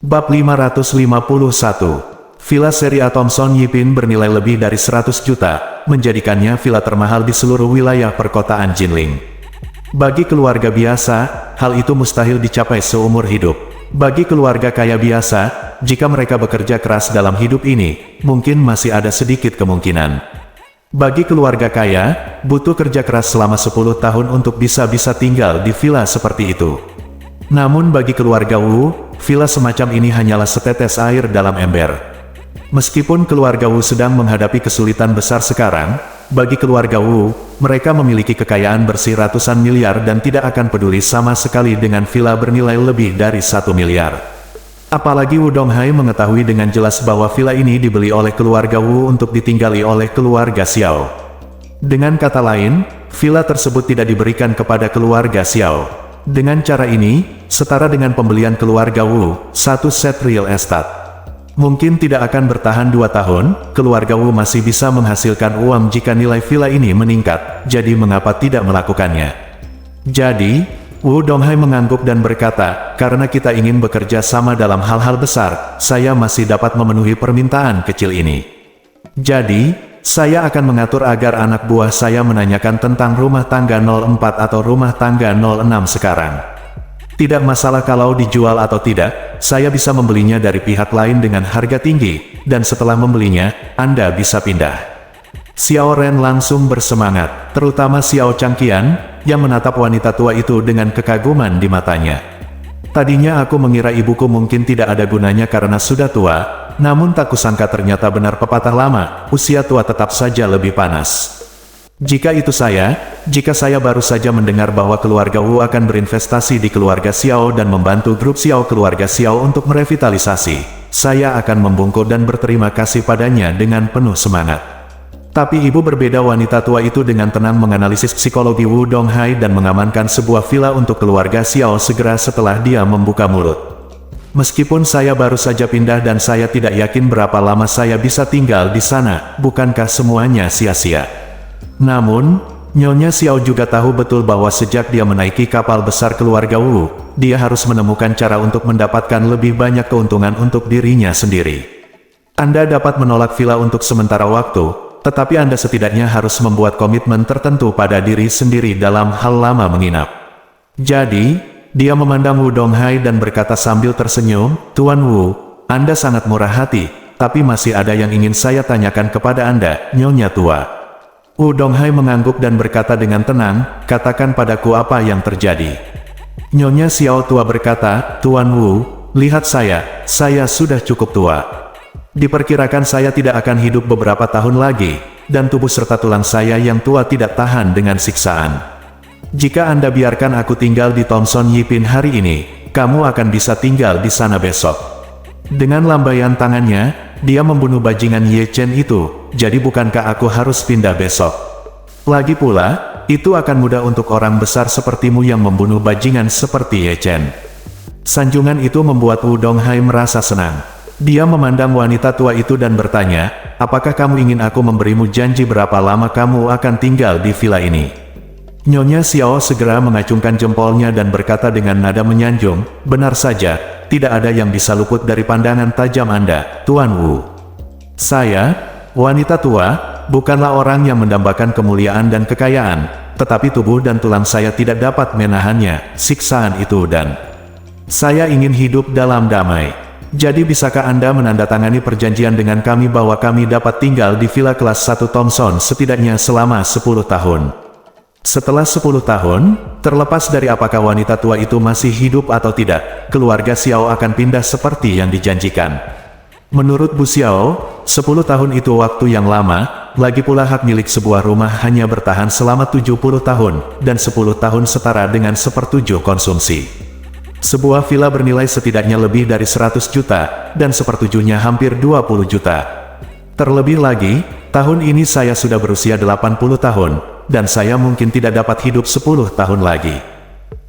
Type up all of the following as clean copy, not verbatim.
Bab 551. Villa seri A Thomson Yipin bernilai lebih dari 100 juta, menjadikannya villa termahal di seluruh wilayah perkotaan Jinling. Bagi keluarga biasa, hal itu mustahil dicapai seumur hidup. Bagi keluarga kaya biasa, jika mereka bekerja keras dalam hidup ini, mungkin masih ada sedikit kemungkinan. Bagi keluarga kaya, butuh kerja keras selama 10 tahun untuk bisa tinggal di villa seperti itu. Namun bagi keluarga Wu, villa semacam ini hanyalah setetes air dalam ember. Meskipun keluarga Wu sedang menghadapi kesulitan besar sekarang, bagi keluarga Wu, mereka memiliki kekayaan bersih ratusan miliar dan tidak akan peduli sama sekali dengan villa bernilai lebih dari 1 miliar. Apalagi Wu Donghai mengetahui dengan jelas bahwa villa ini dibeli oleh keluarga Wu untuk ditinggali oleh keluarga Xiao. Dengan kata lain, villa tersebut tidak diberikan kepada keluarga Xiao. Dengan cara ini, setara dengan pembelian keluarga Wu, satu set real estate. Mungkin tidak akan bertahan 2 tahun, keluarga Wu masih bisa menghasilkan uang jika nilai villa ini meningkat, jadi mengapa tidak melakukannya? Jadi, Wu Donghai mengangguk dan berkata, karena kita ingin bekerja sama dalam hal-hal besar, saya masih dapat memenuhi permintaan kecil ini. Jadi, saya akan mengatur agar anak buah saya menanyakan tentang rumah tangga 04 atau rumah tangga 06 sekarang. Tidak masalah kalau dijual atau tidak, saya bisa membelinya dari pihak lain dengan harga tinggi, dan setelah membelinya, Anda bisa pindah. Xiao Ren langsung bersemangat, terutama Xiao Changqian, yang menatap wanita tua itu dengan kekaguman di matanya. Tadinya aku mengira ibuku mungkin tidak ada gunanya karena sudah tua, namun tak kusangka ternyata benar pepatah lama, usia tua tetap saja lebih panas. Jika saya baru saja mendengar bahwa keluarga Wu akan berinvestasi di keluarga Xiao dan membantu grup Xiao keluarga Xiao untuk merevitalisasi, saya akan membungkuk dan berterima kasih padanya dengan penuh semangat. Tapi ibu berbeda. Wanita tua itu dengan tenang menganalisis psikologi Wu Donghai dan mengamankan sebuah villa untuk keluarga Xiao segera setelah dia membuka mulut. Meskipun saya baru saja pindah dan saya tidak yakin berapa lama saya bisa tinggal di sana, bukankah semuanya sia-sia? Namun, Nyonya Xiao juga tahu betul bahwa sejak dia menaiki kapal besar keluarga Wu, dia harus menemukan cara untuk mendapatkan lebih banyak keuntungan untuk dirinya sendiri. Anda dapat menolak villa untuk sementara waktu, tetapi Anda setidaknya harus membuat komitmen tertentu pada diri sendiri dalam hal lama menginap. Jadi, dia memandang Wu Donghai dan berkata sambil tersenyum, Tuan Wu, Anda sangat murah hati, tapi masih ada yang ingin saya tanyakan kepada Anda, Nyonya Tua. Wu Donghai mengangguk dan berkata dengan tenang, katakan padaku apa yang terjadi. Nyonya Xiao Tua berkata, Tuan Wu, lihat saya sudah cukup tua. Diperkirakan saya tidak akan hidup beberapa tahun lagi, dan tubuh serta tulang saya yang tua tidak tahan dengan siksaan. Jika Anda biarkan aku tinggal di Thomson Yipin hari ini, kamu akan bisa tinggal di sana besok. Dengan lambaian tangannya, dia membunuh bajingan Ye Chen itu, jadi bukankah aku harus pindah besok? Lagi pula, itu akan mudah untuk orang besar sepertimu yang membunuh bajingan seperti Ye Chen. Sanjungan itu membuat Wu Donghai merasa senang. Dia memandang wanita tua itu dan bertanya, apakah kamu ingin aku memberimu janji berapa lama kamu akan tinggal di villa ini? Nyonya Xiao segera mengacungkan jempolnya dan berkata dengan nada menyanjung, benar saja, tidak ada yang bisa luput dari pandangan tajam Anda, Tuan Wu. Saya, wanita tua, bukanlah orang yang mendambakan kemuliaan dan kekayaan, tetapi tubuh dan tulang saya tidak dapat menahannya, siksaan itu dan saya ingin hidup dalam damai. Jadi bisakah Anda menandatangani perjanjian dengan kami bahwa kami dapat tinggal di villa kelas 1 Thomson setidaknya selama 10 tahun? Setelah 10 tahun, terlepas dari apakah wanita tua itu masih hidup atau tidak, keluarga Xiao akan pindah seperti yang dijanjikan. Menurut Bu Xiao, 10 tahun itu waktu yang lama, lagi pula hak milik sebuah rumah hanya bertahan selama 70 tahun, dan 10 tahun setara dengan 1/7 konsumsi. Sebuah villa bernilai setidaknya lebih dari 100 juta, dan 1/7-nya hampir 20 juta. Terlebih lagi, tahun ini saya sudah berusia 80 tahun, dan saya mungkin tidak dapat hidup 10 tahun lagi.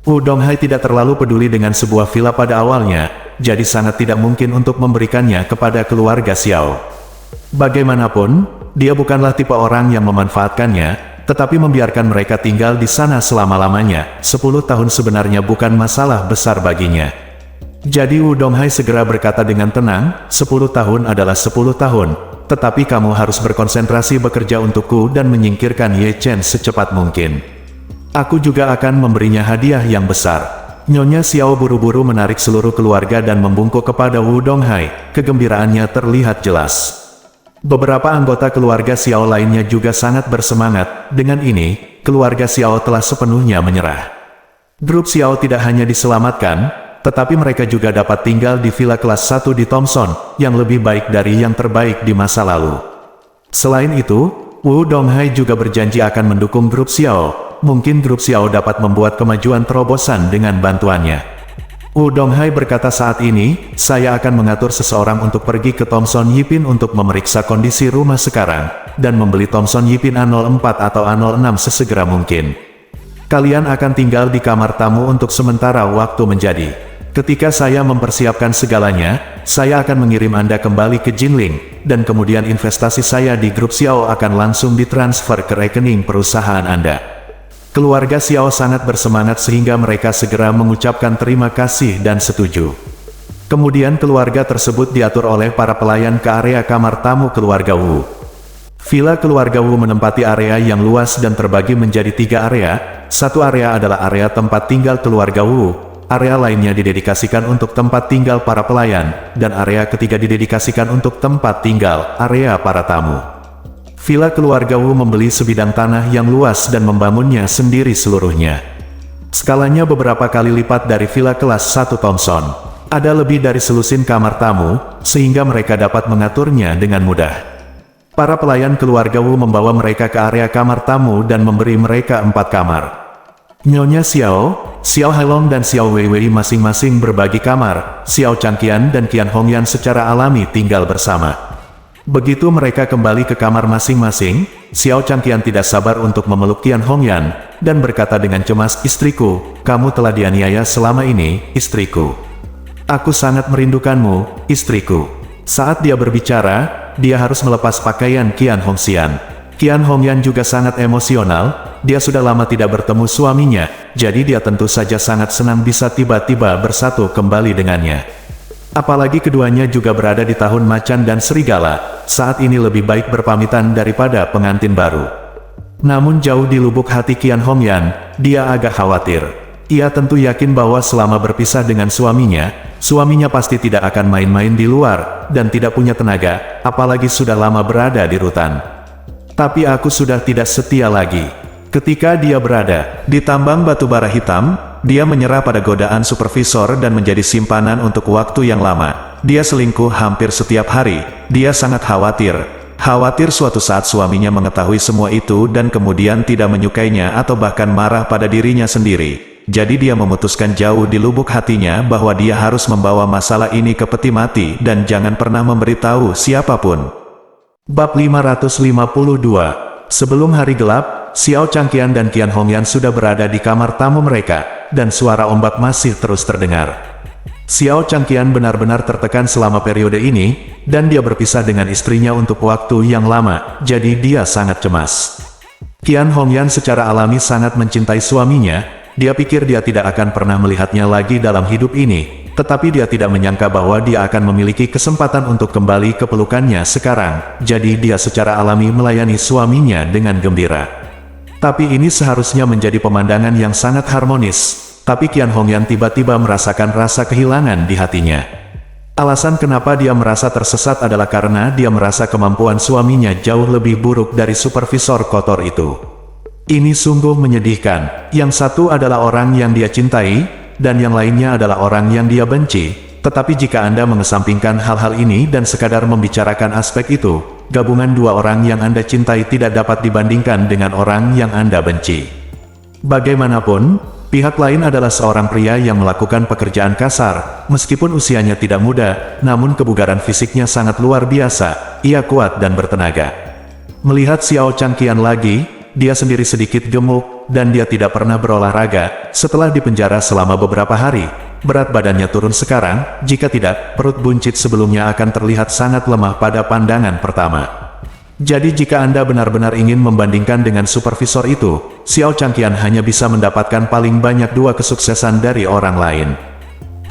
Wu Donghai tidak terlalu peduli dengan sebuah villa pada awalnya, jadi sangat tidak mungkin untuk memberikannya kepada keluarga Xiao. Bagaimanapun, dia bukanlah tipe orang yang memanfaatkannya, tetapi membiarkan mereka tinggal di sana selama-lamanya. 10 tahun sebenarnya bukan masalah besar baginya. Jadi Wu Donghai segera berkata dengan tenang, 10 tahun adalah 10 tahun, tetapi kamu harus berkonsentrasi bekerja untukku dan menyingkirkan Ye Chen secepat mungkin. Aku juga akan memberinya hadiah yang besar. Nyonya Xiao buru-buru menarik seluruh keluarga dan membungkuk kepada Wu Donghai, kegembiraannya terlihat jelas. Beberapa anggota keluarga Xiao lainnya juga sangat bersemangat, dengan ini, keluarga Xiao telah sepenuhnya menyerah. Grup Xiao tidak hanya diselamatkan, tetapi mereka juga dapat tinggal di villa kelas 1 di Thompson, yang lebih baik dari yang terbaik di masa lalu. Selain itu, Wu Donghai juga berjanji akan mendukung grup Xiao. Mungkin grup Xiao dapat membuat kemajuan terobosan dengan bantuannya. Wu Donghai berkata saat ini, saya akan mengatur seseorang untuk pergi ke Thompson Yipin untuk memeriksa kondisi rumah sekarang, dan membeli Thompson Yipin A04 atau A06 sesegera mungkin. Kalian akan tinggal di kamar tamu untuk sementara waktu menjadi. Ketika saya mempersiapkan segalanya, saya akan mengirim Anda kembali ke Jinling, dan kemudian investasi saya di grup Xiao akan langsung ditransfer ke rekening perusahaan Anda. Keluarga Xiao sangat bersemangat sehingga mereka segera mengucapkan terima kasih dan setuju. Kemudian keluarga tersebut diatur oleh para pelayan ke area kamar tamu keluarga Wu. Villa keluarga Wu menempati area yang luas dan terbagi menjadi 3 area. Satu area adalah area tempat tinggal keluarga Wu, area lainnya didedikasikan untuk tempat tinggal para pelayan, dan area ketiga didedikasikan untuk tempat tinggal, area para tamu. Villa keluarga Wu membeli sebidang tanah yang luas dan membangunnya sendiri seluruhnya. Skalanya beberapa kali lipat dari villa kelas 1 Thompson. Ada lebih dari selusin kamar tamu, sehingga mereka dapat mengaturnya dengan mudah. Para pelayan keluarga Wu membawa mereka ke area kamar tamu dan memberi mereka 4 kamar. Nyonya Xiao, Xiao Hailong dan Xiao Weiwei masing-masing berbagi kamar, Xiao Changqian dan Qian Hongyan secara alami tinggal bersama. Begitu mereka kembali ke kamar masing-masing, Xiao Changqian tidak sabar untuk memeluk Qian Hongyan, dan berkata dengan cemas, istriku, kamu telah dianiaya selama ini, istriku. Aku sangat merindukanmu, istriku. Saat dia berbicara, dia harus melepas pakaian Qian Hongxian. Qian Hongyan juga sangat emosional, dia sudah lama tidak bertemu suaminya, jadi dia tentu saja sangat senang bisa tiba-tiba bersatu kembali dengannya. Apalagi keduanya juga berada di tahun macan dan serigala, saat ini lebih baik berpamitan daripada pengantin baru. Namun jauh di lubuk hati Qian Hongyan, dia agak khawatir. Ia tentu yakin bahwa selama berpisah dengan suaminya pasti tidak akan main-main di luar, dan tidak punya tenaga, apalagi sudah lama berada di rutan. Tapi aku sudah tidak setia lagi. Ketika dia berada di tambang batu bara hitam, dia menyerah pada godaan supervisor dan menjadi simpanan untuk waktu yang lama. Dia selingkuh hampir setiap hari. Dia sangat khawatir. Khawatir suatu saat suaminya mengetahui semua itu dan kemudian tidak menyukainya atau bahkan marah pada dirinya sendiri. Jadi dia memutuskan jauh di lubuk hatinya bahwa dia harus membawa masalah ini ke peti mati dan jangan pernah memberitahu siapapun. Bab 552. Sebelum hari gelap, Xiao Changqian dan Qian Hongyan sudah berada di kamar tamu mereka, dan suara ombak masih terus terdengar. Xiao Changqian benar-benar tertekan selama periode ini, dan dia berpisah dengan istrinya untuk waktu yang lama, jadi dia sangat cemas. Qian Hongyan secara alami sangat mencintai suaminya, dia pikir dia tidak akan pernah melihatnya lagi dalam hidup ini, tetapi dia tidak menyangka bahwa dia akan memiliki kesempatan untuk kembali ke pelukannya sekarang, jadi dia secara alami melayani suaminya dengan gembira. Tapi ini seharusnya menjadi pemandangan yang sangat harmonis, tapi Qian Hongyan tiba-tiba merasakan rasa kehilangan di hatinya. Alasan kenapa dia merasa tersesat adalah karena dia merasa kemampuan suaminya jauh lebih buruk dari supervisor kotor itu. Ini sungguh menyedihkan. Yang satu adalah orang yang dia cintai, dan yang lainnya adalah orang yang dia benci. Tetapi jika Anda mengesampingkan hal-hal ini dan sekadar membicarakan aspek itu, gabungan dua orang yang Anda cintai tidak dapat dibandingkan dengan orang yang Anda benci. Bagaimanapun, pihak lain adalah seorang pria yang melakukan pekerjaan kasar. Meskipun usianya tidak muda, namun kebugaran fisiknya sangat luar biasa. Ia kuat dan bertenaga. Melihat Xiao Changqian lagi, dia sendiri sedikit gemuk, dan dia tidak pernah berolahraga. Setelah dipenjara selama beberapa hari, berat badannya turun sekarang, jika tidak, perut buncit sebelumnya akan terlihat sangat lemah pada pandangan pertama. Jadi jika Anda benar-benar ingin membandingkan dengan supervisor itu, Xiao Changqian hanya bisa mendapatkan paling banyak 2 kesuksesan dari orang lain.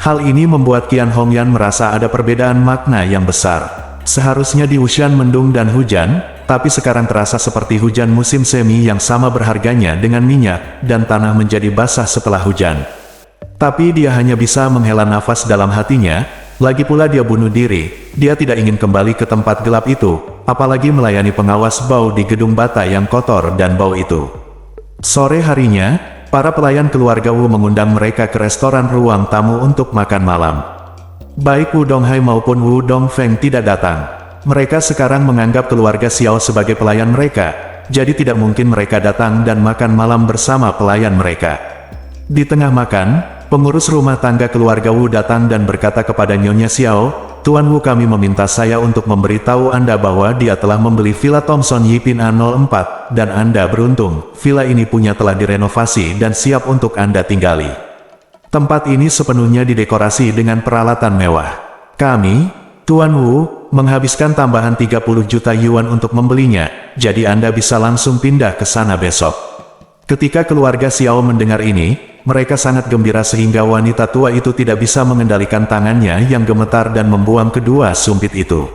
Hal ini membuat Qian Hongyan merasa ada perbedaan makna yang besar. Seharusnya di Wushan mendung dan hujan, tapi sekarang terasa seperti hujan musim semi yang sama berharganya dengan minyak, dan tanah menjadi basah setelah hujan. Tapi dia hanya bisa menghela nafas dalam hatinya, lagi pula dia bunuh diri, dia tidak ingin kembali ke tempat gelap itu, apalagi melayani pengawas bau di gedung bata yang kotor dan bau itu. Sore harinya, para pelayan keluarga Wu mengundang mereka ke restoran ruang tamu untuk makan malam. Baik Wu Donghai maupun Wu Dongfeng tidak datang. Mereka sekarang menganggap keluarga Xiao sebagai pelayan mereka, jadi tidak mungkin mereka datang dan makan malam bersama pelayan mereka. Di tengah makan, pengurus rumah tangga keluarga Wu datang dan berkata kepada Nyonya Xiao, "Tuan Wu, kami meminta saya untuk memberitahu Anda bahwa dia telah membeli Villa Thomson Yipin A04, dan Anda beruntung, villa ini punya telah direnovasi dan siap untuk Anda tinggali. Tempat ini sepenuhnya didekorasi dengan peralatan mewah. Kami, Tuan Wu, menghabiskan tambahan 30 juta yuan untuk membelinya, jadi Anda bisa langsung pindah ke sana besok." Ketika keluarga Xiao mendengar ini, mereka sangat gembira sehingga wanita tua itu tidak bisa mengendalikan tangannya yang gemetar dan membuang kedua sumpit itu.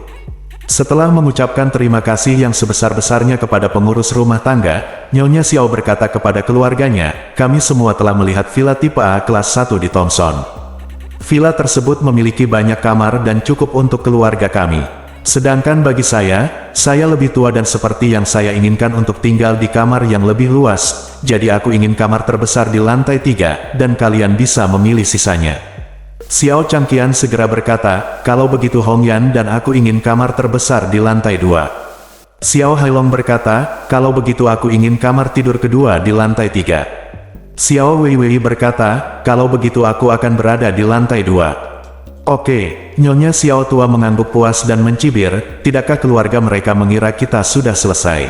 Setelah mengucapkan terima kasih yang sebesar-besarnya kepada pengurus rumah tangga, Nyonya Xiao berkata kepada keluarganya, "Kami semua telah melihat villa tipe A kelas 1 di Thomson. Villa tersebut memiliki banyak kamar dan cukup untuk keluarga kami. Sedangkan bagi saya lebih tua dan seperti yang saya inginkan untuk tinggal di kamar yang lebih luas, jadi aku ingin kamar terbesar di lantai 3, dan kalian bisa memilih sisanya." Xiao Changqian segera berkata, "Kalau begitu Hongyan dan aku ingin kamar terbesar di lantai 2. Xiao Hailong berkata, "Kalau begitu aku ingin kamar tidur kedua di lantai 3. Xiao Weiwei berkata, "Kalau begitu aku akan berada di lantai 2. Oke." Nyonya Xiao tua mengangguk puas dan mencibir, "Tidakkah keluarga mereka mengira kita sudah selesai?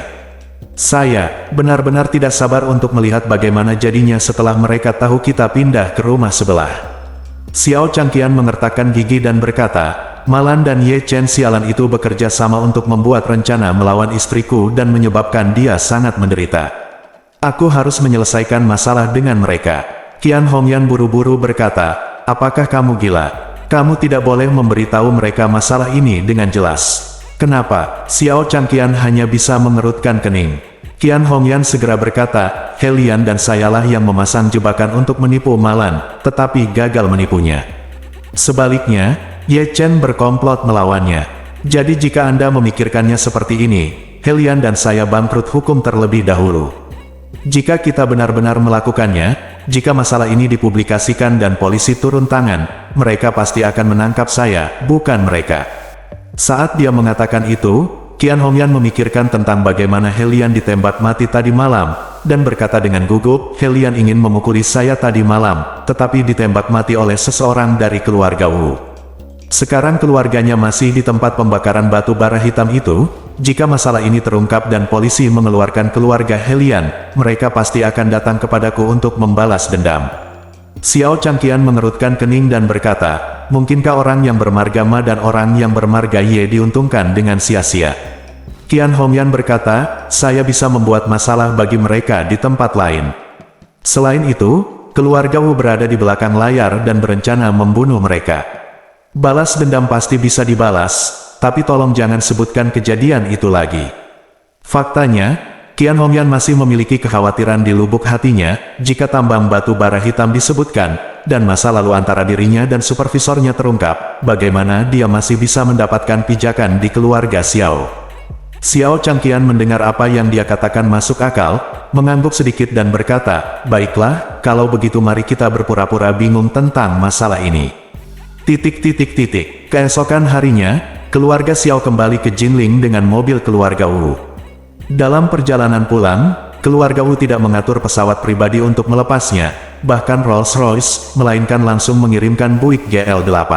Saya benar-benar tidak sabar untuk melihat bagaimana jadinya setelah mereka tahu kita pindah ke rumah sebelah." Xiao Changqian mengertakkan gigi dan berkata, "Malan dan Ye Chen sialan itu bekerja sama untuk membuat rencana melawan istriku dan menyebabkan dia sangat menderita. Aku harus menyelesaikan masalah dengan mereka." Qian Hongyan buru-buru berkata, "Apakah kamu gila? Kamu tidak boleh memberitahu mereka masalah ini dengan jelas." "Kenapa?" Xiao Changqian hanya bisa mengerutkan kening. Qian Hongyan segera berkata, "Helian dan sayalah yang memasang jebakan untuk menipu Malan, tetapi gagal menipunya. Sebaliknya, Ye Chen berkomplot melawannya. Jadi jika Anda memikirkannya seperti ini, Helian dan saya bangkrut hukum terlebih dahulu. Jika kita benar-benar melakukannya, jika masalah ini dipublikasikan dan polisi turun tangan, mereka pasti akan menangkap saya, bukan mereka." Saat dia mengatakan itu, Qian Hongyan memikirkan tentang bagaimana Helian ditembak mati tadi malam, dan berkata dengan gugup, "Helian ingin memukuli saya tadi malam, tetapi ditembak mati oleh seseorang dari keluarga Wu. Sekarang keluarganya masih di tempat pembakaran batu bara hitam itu. Jika masalah ini terungkap dan polisi mengeluarkan keluarga Helian, mereka pasti akan datang kepadaku untuk membalas dendam." Xiao Changqian mengerutkan kening dan berkata, "Mungkinkah orang yang bermarga Ma dan orang yang bermarga Ye diuntungkan dengan sia-sia?" Qian Hongyan berkata, "Saya bisa membuat masalah bagi mereka di tempat lain. Selain itu, keluarga Wu berada di belakang layar dan berencana membunuh mereka. Balas dendam pasti bisa dibalas, tapi tolong jangan sebutkan kejadian itu lagi." Faktanya, Qian Hongyan masih memiliki kekhawatiran di lubuk hatinya, jika tambang batu bara hitam disebutkan, dan masa lalu antara dirinya dan supervisornya terungkap, bagaimana dia masih bisa mendapatkan pijakan di keluarga Xiao. Xiao Changqian mendengar apa yang dia katakan masuk akal, mengangguk sedikit dan berkata, "Baiklah, kalau begitu mari kita berpura-pura bingung tentang masalah ini." Keesokan harinya, keluarga Xiao kembali ke Jinling dengan mobil keluarga Wu. Dalam perjalanan pulang, keluarga Wu tidak mengatur pesawat pribadi untuk melepasnya, bahkan Rolls-Royce, melainkan langsung mengirimkan Buick GL8.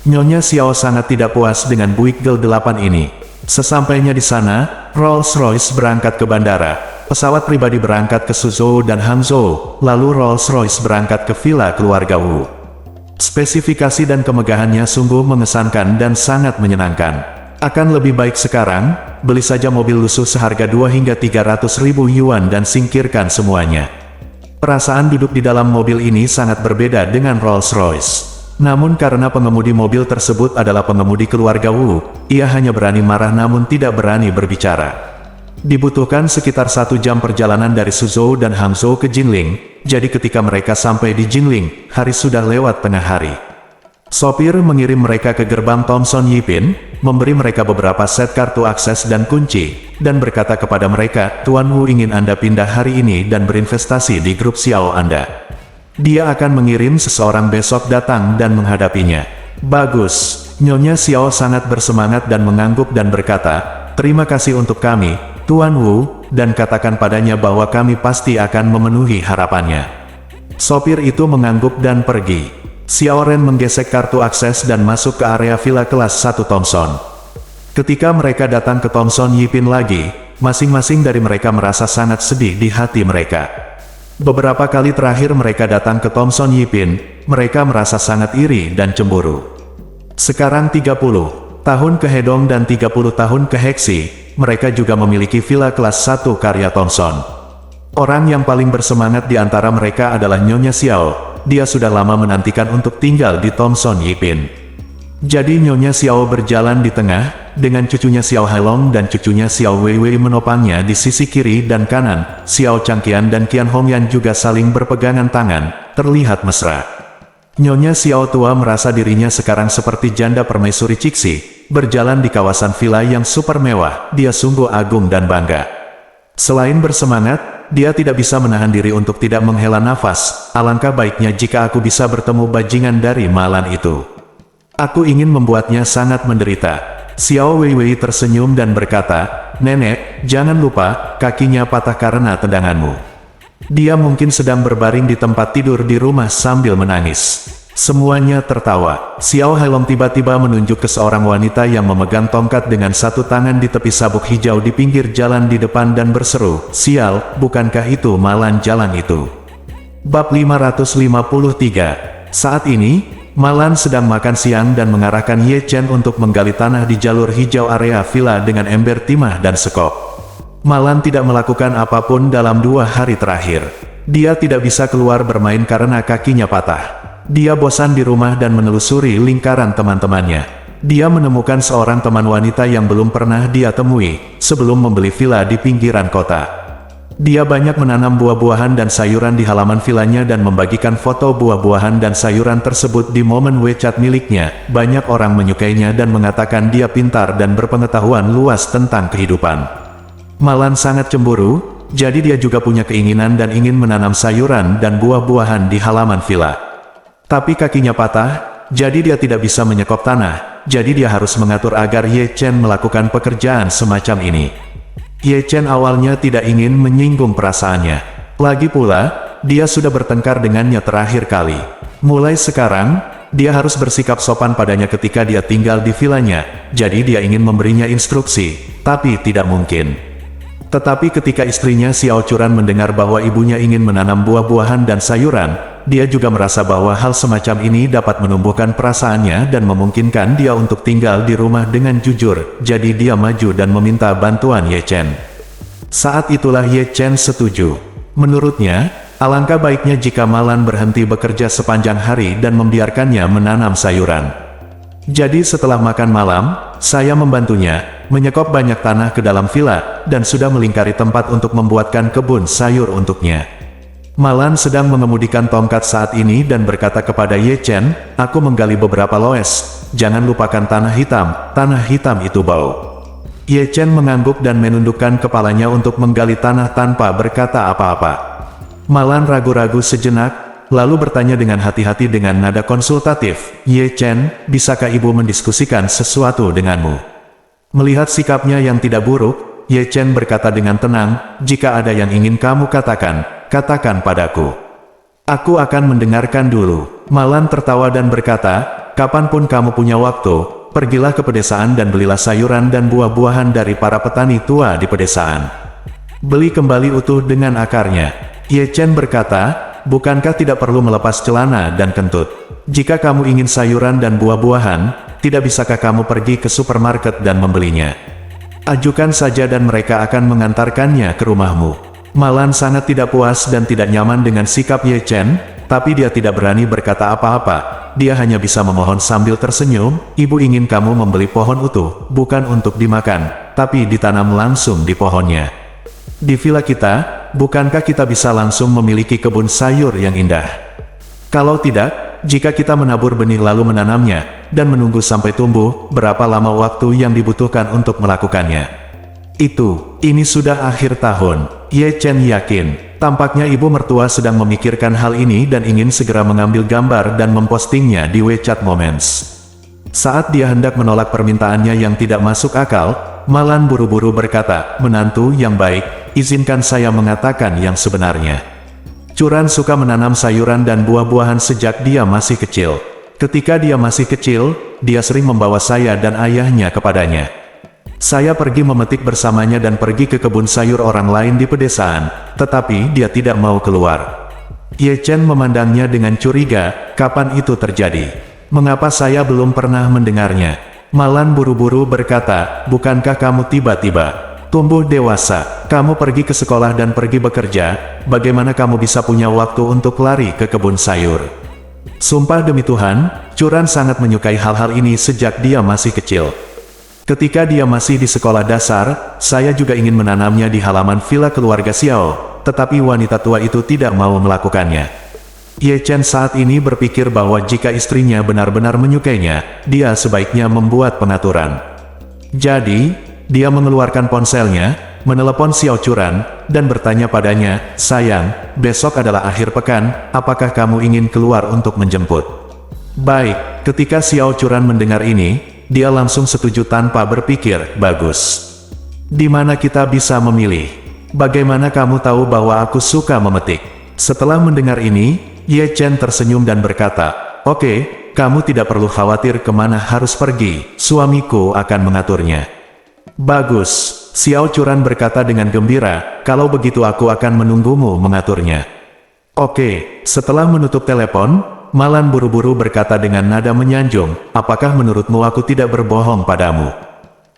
Nyonya Xiao sangat tidak puas dengan Buick GL8 ini. Sesampainya di sana, Rolls-Royce berangkat ke bandara, pesawat pribadi berangkat ke Suzhou dan Hangzhou, lalu Rolls-Royce berangkat ke villa keluarga Wu. Spesifikasi dan kemegahannya sungguh mengesankan dan sangat menyenangkan. Akan lebih baik sekarang, beli saja mobil lusuh seharga 2 hingga 300 ribu yuan dan singkirkan semuanya. Perasaan duduk di dalam mobil ini sangat berbeda dengan Rolls-Royce. Namun karena pengemudi mobil tersebut adalah pengemudi keluarga Wu, ia hanya berani marah namun tidak berani berbicara. Dibutuhkan sekitar 1 jam perjalanan dari Suzhou dan Hangzhou ke Jinling, jadi ketika mereka sampai di Jinling, hari sudah lewat tengah hari. Sopir mengirim mereka ke gerbang Thomson Yipin, memberi mereka beberapa set kartu akses dan kunci, dan berkata kepada mereka, Tuan Wu ingin Anda pindah hari ini dan berinvestasi di grup Xiao Anda. Dia akan mengirim seseorang besok datang dan menghadapinya. Bagus. Nyonya Xiao sangat bersemangat dan mengangguk dan berkata, terima kasih untuk kami, Tuan Wu, dan katakan padanya bahwa kami pasti akan memenuhi harapannya. Sopir itu mengangguk dan pergi. Xiao Ren menggesek kartu akses dan masuk ke area villa kelas 1 Thomson. Ketika mereka datang ke Thomson Yipin lagi, masing-masing dari mereka merasa sangat sedih di hati mereka. Beberapa kali terakhir mereka datang ke Thomson Yipin, mereka merasa sangat iri dan cemburu. Sekarang 30 tahun ke Hedong dan 30 tahun ke Heksi, mereka juga memiliki villa kelas 1 karya Thomson. Orang yang paling bersemangat di antara mereka adalah Nyonya Xiao. Dia sudah lama menantikan untuk tinggal di Thomson Yipin. Jadi Nyonya Xiao berjalan di tengah, dengan cucunya Xiao Hailong dan cucunya Xiao Weiwei menopangnya di sisi kiri dan kanan. Xiao Changqian dan Qian Hongyan juga saling berpegangan tangan, terlihat mesra. Nyonya Xiao tua merasa dirinya sekarang seperti janda permaisuri Cixi, berjalan di kawasan villa yang super mewah. Dia sungguh agung dan bangga. Selain bersemangat, dia tidak bisa menahan diri untuk tidak menghela nafas. Alangkah baiknya jika aku bisa bertemu bajingan dari Malan itu. Aku ingin membuatnya sangat menderita. Xiao Weiwei tersenyum dan berkata, Nenek, jangan lupa, kakinya patah karena tendanganmu. Dia mungkin sedang berbaring di tempat tidur di rumah sambil menangis. Semuanya tertawa. Xiao Hailong tiba-tiba menunjuk ke seorang wanita yang memegang tongkat dengan satu tangan di tepi sabuk hijau di pinggir jalan di depan dan berseru, sial, bukankah itu Malan jalan itu? Bab 553. Saat ini, Malan sedang makan siang dan mengarahkan Ye Chen untuk menggali tanah di jalur hijau area villa dengan ember timah dan sekop. Malan tidak melakukan apapun dalam 2 hari terakhir. Dia tidak bisa keluar bermain karena kakinya patah. Dia bosan di rumah dan menelusuri lingkaran teman-temannya. Dia menemukan seorang teman wanita yang belum pernah dia temui, sebelum membeli villa di pinggiran kota. Dia banyak menanam buah-buahan dan sayuran di halaman villanya dan membagikan foto buah-buahan dan sayuran tersebut di momen WeChat miliknya. Banyak orang menyukainya dan mengatakan dia pintar dan berpengetahuan luas tentang kehidupan. Malan sangat cemburu, jadi dia juga punya keinginan dan ingin menanam sayuran dan buah-buahan di halaman villa. Tapi kakinya patah, jadi dia tidak bisa menyekop tanah, jadi dia harus mengatur agar Ye Chen melakukan pekerjaan semacam ini. Ye Chen awalnya tidak ingin menyinggung perasaannya. Lagi pula, dia sudah bertengkar dengannya terakhir kali. Mulai sekarang, dia harus bersikap sopan padanya ketika dia tinggal di villanya, jadi dia ingin memberinya instruksi, tapi tidak mungkin. Tetapi ketika istrinya Xiao Churan mendengar bahwa ibunya ingin menanam buah-buahan dan sayuran, dia juga merasa bahwa hal semacam ini dapat menumbuhkan perasaannya dan memungkinkan dia untuk tinggal di rumah dengan jujur, jadi dia maju dan meminta bantuan Ye Chen. Saat itulah Ye Chen setuju. Menurutnya, alangkah baiknya jika Malan berhenti bekerja sepanjang hari dan membiarkannya menanam sayuran. Jadi setelah makan malam, saya membantunya, menyekop banyak tanah ke dalam villa, dan sudah melingkari tempat untuk membuatkan kebun sayur untuknya. Malan sedang mengemudikan tongkat saat ini dan berkata kepada Ye Chen, aku menggali beberapa loes, jangan lupakan tanah hitam itu bau. Ye Chen mengangguk dan menundukkan kepalanya untuk menggali tanah tanpa berkata apa-apa. Malan ragu-ragu sejenak, lalu bertanya dengan hati-hati dengan nada konsultatif, Ye Chen, bisakah ibu mendiskusikan sesuatu denganmu? Melihat sikapnya yang tidak buruk, Ye Chen berkata dengan tenang, jika ada yang ingin kamu katakan, katakan padaku. Aku akan mendengarkan dulu. Malan tertawa dan berkata, kapanpun kamu punya waktu, pergilah ke pedesaan dan belilah sayuran dan buah-buahan dari para petani tua di pedesaan. Beli kembali utuh dengan akarnya. Ye Chen berkata, bukankah tidak perlu melepas celana dan kentut? Jika kamu ingin sayuran dan buah-buahan, tidak bisakah kamu pergi ke supermarket dan membelinya? Ajukan saja dan mereka akan mengantarkannya ke rumahmu. Malan sangat tidak puas dan tidak nyaman dengan sikap Ye Chen, tapi dia tidak berani berkata apa-apa. Dia hanya bisa memohon sambil tersenyum, "Ibu ingin kamu membeli pohon utuh, bukan untuk dimakan, tapi ditanam langsung di pohonnya. Di villa kita, bukankah kita bisa langsung memiliki kebun sayur yang indah? Kalau tidak, jika kita menabur benih lalu menanamnya, dan menunggu sampai tumbuh, berapa lama waktu yang dibutuhkan untuk melakukannya?" Ini sudah akhir tahun. Ye Chen yakin, tampaknya ibu mertua sedang memikirkan hal ini dan ingin segera mengambil gambar dan mempostingnya di WeChat Moments. Saat dia hendak menolak permintaannya yang tidak masuk akal, Malan buru-buru berkata, "Menantu yang baik, izinkan saya mengatakan yang sebenarnya. Curan suka menanam sayuran dan buah-buahan sejak dia masih kecil. Ketika dia masih kecil, dia sering membawa saya dan ayahnya kepadanya. Saya pergi memetik bersamanya dan pergi ke kebun sayur orang lain di pedesaan, tetapi dia tidak mau keluar." Ye Chen memandangnya dengan curiga, "Kapan itu terjadi? Mengapa saya belum pernah mendengarnya?" Malan buru-buru berkata, "Bukankah kamu tiba-tiba tumbuh dewasa, kamu pergi ke sekolah dan pergi bekerja, bagaimana kamu bisa punya waktu untuk lari ke kebun sayur?" Sumpah demi Tuhan, Curan sangat menyukai hal-hal ini sejak dia masih kecil. Ketika dia masih di sekolah dasar, saya juga ingin menanamnya di halaman villa keluarga Xiao, tetapi wanita tua itu tidak mau melakukannya. Ye Chen saat ini berpikir bahwa jika istrinya benar-benar menyukainya, dia sebaiknya membuat pengaturan. Jadi, dia mengeluarkan ponselnya, menelepon Xiao Curan, dan bertanya padanya, "Sayang, besok adalah akhir pekan, apakah kamu ingin keluar untuk menjemput?" Baik, ketika Xiao Curan mendengar ini, dia langsung setuju tanpa berpikir, "Bagus. Di mana kita bisa memilih? Bagaimana kamu tahu bahwa aku suka memetik?" Setelah mendengar ini, Ye Chen tersenyum dan berkata, "Oke, kamu tidak perlu khawatir kemana harus pergi, suamiku akan mengaturnya." "Bagus," Xiao Curan berkata dengan gembira, "kalau begitu aku akan menunggumu mengaturnya." "Oke." Setelah menutup telepon, Malan buru-buru berkata dengan nada menyanjung, "Apakah menurutmu aku tidak berbohong padamu?"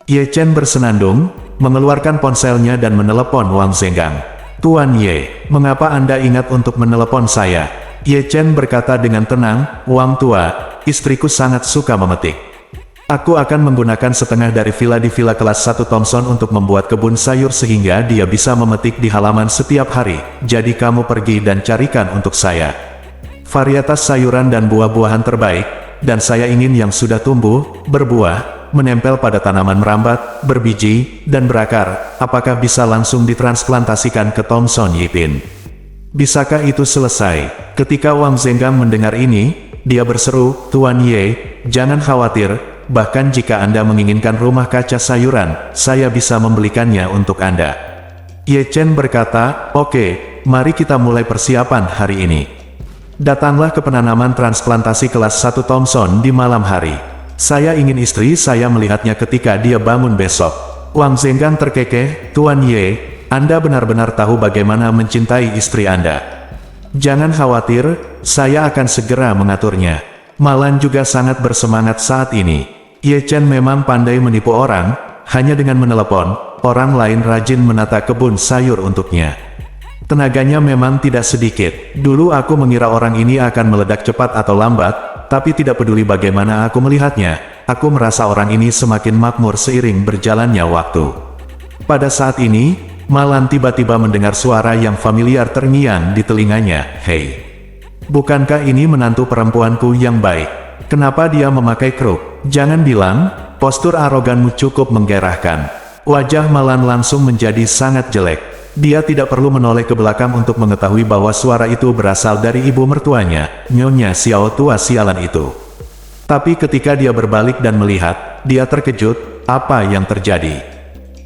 Ye Chen bersenandung, mengeluarkan ponselnya dan menelepon Wang Zenggang. "Tuan Ye, mengapa Anda ingat untuk menelepon saya?" Ye Chen berkata dengan tenang, "Wang tua, istriku sangat suka memetik. Aku akan menggunakan setengah dari villa di villa kelas 1 Thomson untuk membuat kebun sayur sehingga dia bisa memetik di halaman setiap hari, jadi kamu pergi dan carikan untuk saya varietas sayuran dan buah-buahan terbaik, dan saya ingin yang sudah tumbuh, berbuah, menempel pada tanaman merambat, berbiji, dan berakar. Apakah bisa langsung ditransplantasikan ke Thomson Yipin? Bisakah itu selesai?" Ketika Wang Zenggang mendengar ini, dia berseru, "Tuan Ye, jangan khawatir, bahkan jika Anda menginginkan rumah kaca sayuran, saya bisa membelikannya untuk Anda." Ye Chen berkata, "Oke, mari kita mulai persiapan hari ini. Datanglah ke penanaman transplantasi kelas 1 Thomson di malam hari. Saya ingin istri saya melihatnya ketika dia bangun besok." Wang Zenggang terkekeh, "Tuan Ye, Anda benar-benar tahu bagaimana mencintai istri Anda. Jangan khawatir, saya akan segera mengaturnya." Malan juga sangat bersemangat saat ini. Ye Chen memang pandai menipu orang, hanya dengan menelepon, orang lain rajin menata kebun sayur untuknya. Tenaganya memang tidak sedikit. Dulu aku mengira orang ini akan meledak cepat atau lambat, tapi tidak peduli bagaimana aku melihatnya, aku merasa orang ini semakin makmur seiring berjalannya waktu. Pada saat ini, Malan tiba-tiba mendengar suara yang familiar terngiang di telinganya, "Hei, bukankah ini menantu perempuanku yang baik? Kenapa dia memakai kruk? Jangan bilang, postur aroganmu cukup menggerahkan." Wajah Malan langsung menjadi sangat jelek. Dia tidak perlu menoleh ke belakang untuk mengetahui bahwa suara itu berasal dari ibu mertuanya, Nyonya Xiao tua sialan itu. Tapi ketika dia berbalik dan melihat, dia terkejut, "Apa yang terjadi?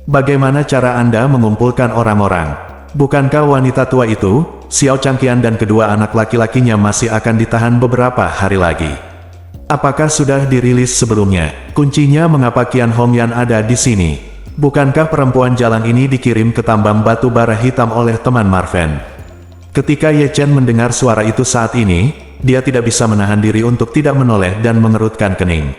Bagaimana cara Anda mengumpulkan orang-orang? Bukankah wanita tua itu, Xiao Changqian dan kedua anak laki-lakinya masih akan ditahan beberapa hari lagi? Apakah sudah dirilis sebelumnya? Kuncinya mengapa Qian Hongyan ada di sini? Bukankah perempuan jalan ini dikirim ke tambang batu bara hitam oleh teman Marven?" Ketika Ye Chen mendengar suara itu saat ini, dia tidak bisa menahan diri untuk tidak menoleh dan mengerutkan kening.